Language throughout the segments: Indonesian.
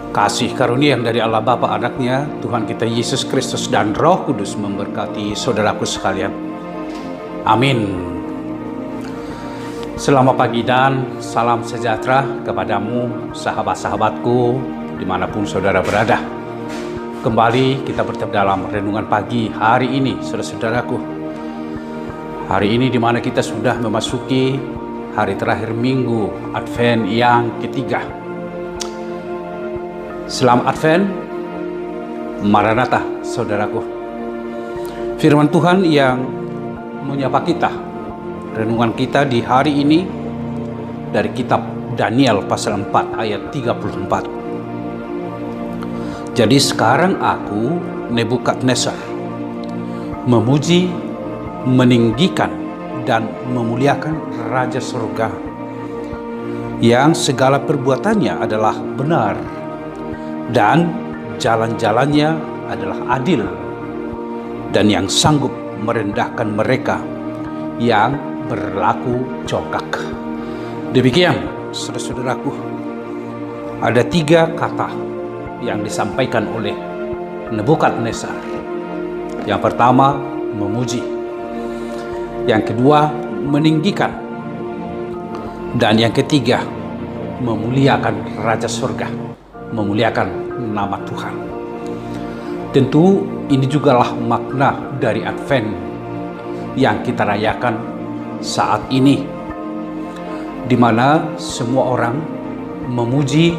Kasih karunia yang dari Allah Bapa, Anaknya, Tuhan kita Yesus Kristus dan Roh Kudus memberkati saudaraku sekalian. Amin. Selamat pagi dan salam sejahtera kepadamu, sahabat-sahabatku, dimanapun saudara berada. Kembali kita bertemu dalam renungan pagi hari ini, saudara-saudaraku. Hari ini di mana kita sudah memasuki hari terakhir minggu Advent yang ketiga. Selamat Advent, Maranatha, saudaraku. Firman Tuhan yang menyapa kita, renungan kita di hari ini dari kitab Daniel pasal 4 ayat 34. Jadi sekarang aku, Nebukadnezar, memuji, meninggikan, dan memuliakan Raja Surga, yang segala perbuatannya adalah benar, dan jalan-jalannya adalah adil, dan yang sanggup merendahkan mereka yang berlaku congkak. Demikian, saudara-saudaraku, ada 3 kata yang disampaikan oleh Nebukadnezar. Yang pertama, memuji. Yang kedua, meninggikan. Dan yang ketiga, memuliakan Raja Surga, memuliakan nama Tuhan. Tentu ini jugalah makna dari Advent yang kita rayakan saat ini, di mana semua orang memuji,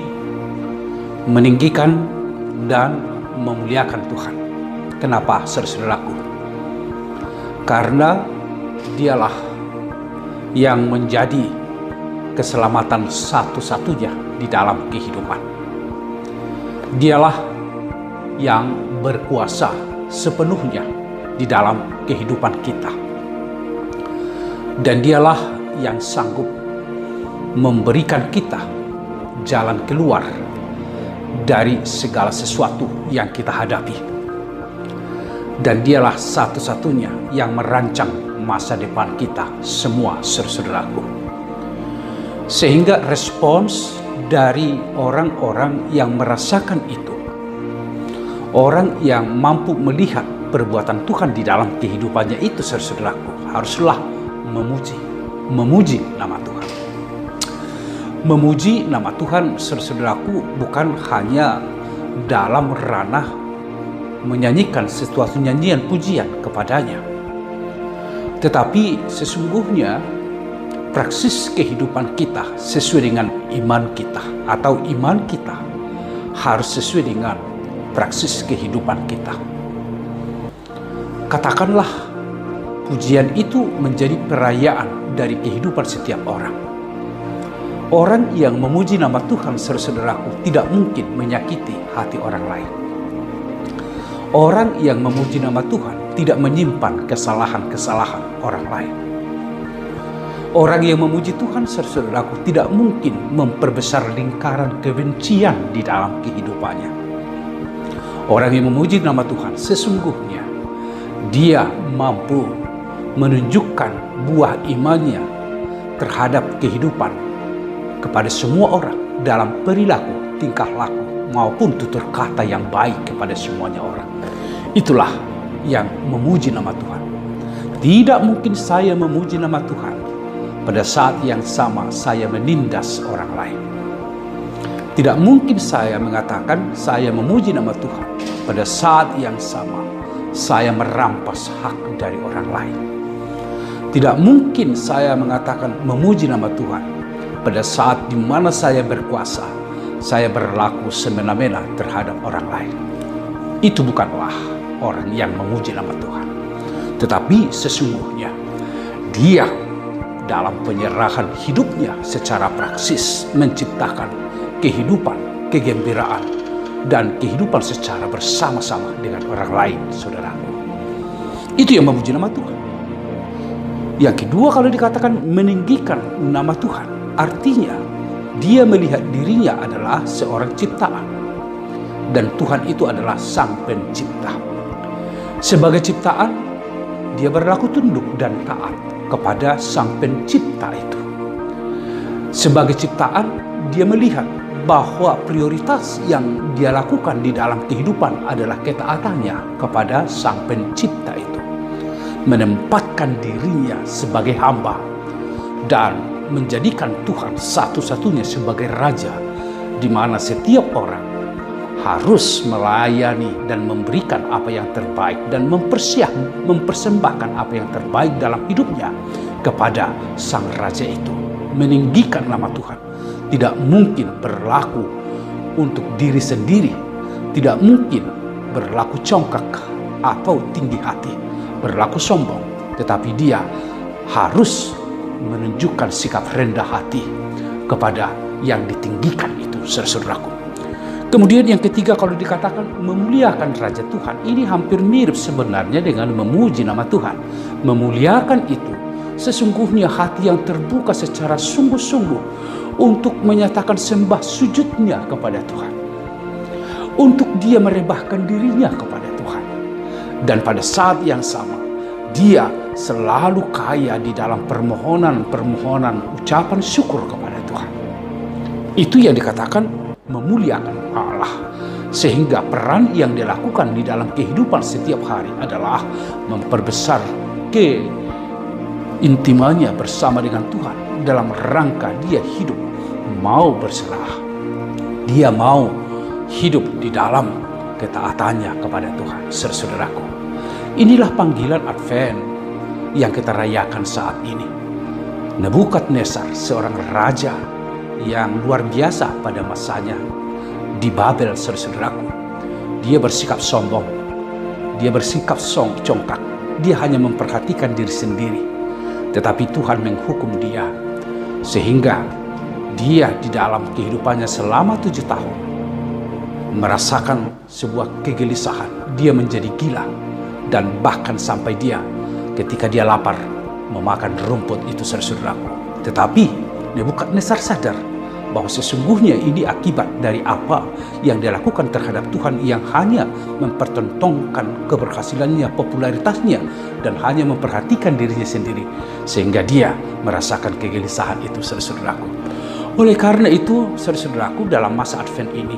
meninggikan, dan memuliakan Tuhan. Kenapa, saudaraku? Karena Dialah yang menjadi keselamatan satu-satunya di dalam kehidupan. Dialah yang berkuasa sepenuhnya di dalam kehidupan kita. Dan Dialah yang sanggup memberikan kita jalan keluar dari segala sesuatu yang kita hadapi. Dan Dialah satu-satunya yang merancang masa depan kita semua, saudaraku. Sehingga respons dari orang-orang yang merasakan itu, orang yang mampu melihat perbuatan Tuhan di dalam kehidupannya itu, saudaraku, haruslah memuji nama Tuhan. Memuji nama Tuhan, saudaraku, bukan hanya dalam ranah menyanyikan sesuatu nyanyian pujian kepadanya, tetapi sesungguhnya praksis kehidupan kita sesuai dengan iman kita, atau iman kita harus sesuai dengan praksis kehidupan kita. Katakanlah pujian itu menjadi perayaan dari kehidupan setiap orang. Orang yang memuji nama Tuhan, saudaraku, tidak mungkin menyakiti hati orang lain. Orang yang memuji nama Tuhan tidak menyimpan kesalahan-kesalahan orang lain. Orang yang memuji Tuhan, saudaraku, tidak mungkin memperbesar lingkaran kebencian di dalam kehidupannya. Orang yang memuji nama Tuhan, sesungguhnya dia mampu menunjukkan buah imannya terhadap kehidupan kepada semua orang dalam perilaku, tingkah laku, maupun tutur kata yang baik kepada semuanya orang. Itulah yang memuji nama Tuhan. Tidak mungkin saya memuji nama Tuhan pada saat yang sama saya menindas orang lain. Tidak mungkin saya mengatakan saya memuji nama Tuhan pada saat yang sama saya merampas hak dari orang lain. Tidak mungkin saya mengatakan memuji nama Tuhan pada saat di mana saya berkuasa, saya berlaku semena-mena terhadap orang lain. Itu bukanlah orang yang memuji nama Tuhan. Tetapi sesungguhnya dia dalam penyerahan hidupnya secara praksis menciptakan kehidupan, kegembiraan, dan kehidupan secara bersama-sama dengan orang lain, saudaraku. Itu yang memuji nama Tuhan. Yang kedua, kalau dikatakan meninggikan nama Tuhan, artinya dia melihat dirinya adalah seorang ciptaan, dan Tuhan itu adalah Sang Pencipta. Sebagai ciptaan, dia berlaku tunduk dan taat kepada Sang Pencipta itu. Sebagai ciptaan, dia melihat bahwa prioritas yang dia lakukan di dalam kehidupan adalah ketaatannya kepada Sang Pencipta itu, menempatkan dirinya sebagai hamba dan menjadikan Tuhan satu-satunya sebagai Raja, di mana setiap orang harus melayani dan memberikan apa yang terbaik dan mempersembahkan apa yang terbaik dalam hidupnya kepada Sang Raja itu. Meninggikan nama Tuhan tidak mungkin berlaku untuk diri sendiri, tidak mungkin berlaku congkak atau tinggi hati, berlaku sombong, tetapi dia harus menunjukkan sikap rendah hati kepada yang ditinggikan itu, saudaraku. Kemudian yang ketiga, kalau dikatakan memuliakan Raja Tuhan, ini hampir mirip sebenarnya dengan memuji nama Tuhan. Memuliakan itu sesungguhnya hati yang terbuka secara sungguh-sungguh untuk menyatakan sembah sujudnya kepada Tuhan, untuk dia merebahkan dirinya kepada Tuhan. Dan pada saat yang sama, dia selalu kaya di dalam permohonan ucapan syukur kepada Tuhan. Itu yang dikatakan memuliakan Allah. Sehingga peran yang dilakukan di dalam kehidupan setiap hari adalah memperbesar keintimannya bersama dengan Tuhan, dalam rangka dia hidup mau berserah, dia mau hidup di dalam ketaatannya kepada Tuhan. Saudaraku, inilah panggilan Advent yang kita rayakan saat ini. Nebukadnezar, seorang raja yang luar biasa pada masanya di Babel, saudaraku, dia bersikap sombong, dia bersikap congkak, dia hanya memperhatikan diri sendiri. Tetapi Tuhan menghukum dia, sehingga dia di dalam kehidupannya selama 7 tahun merasakan sebuah kegelisahan. Dia menjadi gila, dan bahkan sampai dia ketika dia lapar memakan rumput itu, saudaraku. Tetapi Nebukadnezar sadar bahwa sesungguhnya ini akibat dari apa yang dia lakukan terhadap Tuhan, yang hanya mempertontonkan keberhasilannya, popularitasnya, dan hanya memperhatikan dirinya sendiri, sehingga dia merasakan kegelisahan itu, saudaraku. Oleh karena itu, saudaraku, dalam masa Advent ini,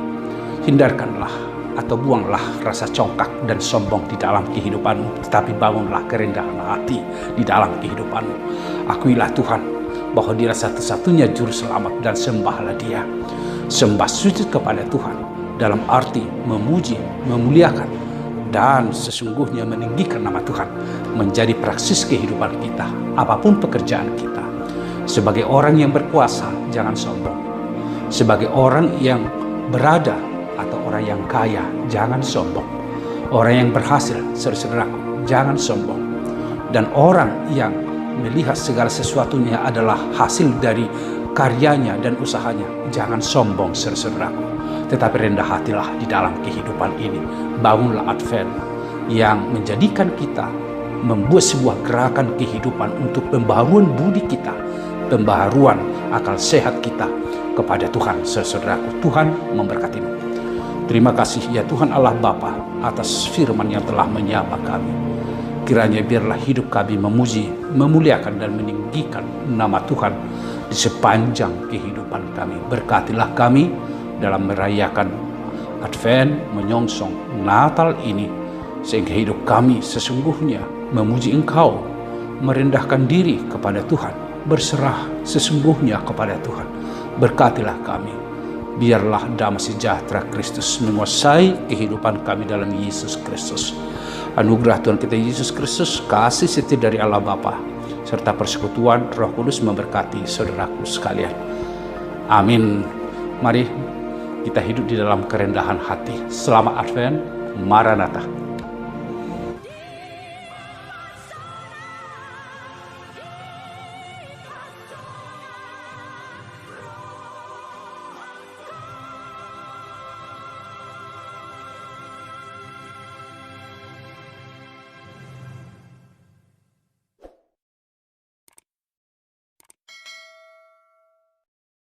hindarkanlah atau buanglah rasa congkak dan sombong di dalam kehidupanmu, tetapi bangunlah kerendahan hati di dalam kehidupanmu. Akuilah Tuhan bahwa dia satu-satunya juru selamat, dan sembahlah dia. Sembah sujud kepada Tuhan dalam arti memuji, memuliakan, dan sesungguhnya meninggikan nama Tuhan menjadi praksis kehidupan kita, apapun pekerjaan kita. Sebagai orang yang berkuasa, jangan sombong. Sebagai orang yang berada atau orang yang kaya, jangan sombong. Orang yang berhasil, saudaraku, jangan sombong. Dan orang yang melihat segala sesuatunya adalah hasil dari karyanya dan usahanya, jangan sombong, saudaraku, tetapi rendah hatilah di dalam kehidupan ini. Bangunlah Advent yang menjadikan kita membuat sebuah gerakan kehidupan untuk pembaharuan budi kita, pembaharuan akal sehat kita kepada Tuhan, saudaraku. Tuhan memberkatimu. Terima kasih ya Tuhan Allah Bapa atas firman yang telah menyapa kami. Kiranya biarlah hidup kami memuji, memuliakan, dan meninggikan nama Tuhan di sepanjang kehidupan kami. Berkatilah kami dalam merayakan Advent, menyongsong Natal ini, sehingga hidup kami sesungguhnya memuji Engkau, merendahkan diri kepada Tuhan, berserah sesungguhnya kepada Tuhan. Berkatilah kami, biarlah damai sejahtera Kristus menguasai kehidupan kami dalam Yesus Kristus. Anugerah Tuhan kita Yesus Kristus, kasih setia dari Allah Bapa, serta persekutuan Roh Kudus memberkati saudaraku sekalian. Amin. Mari kita hidup di dalam kerendahan hati. Selamat Advent, Maranatha.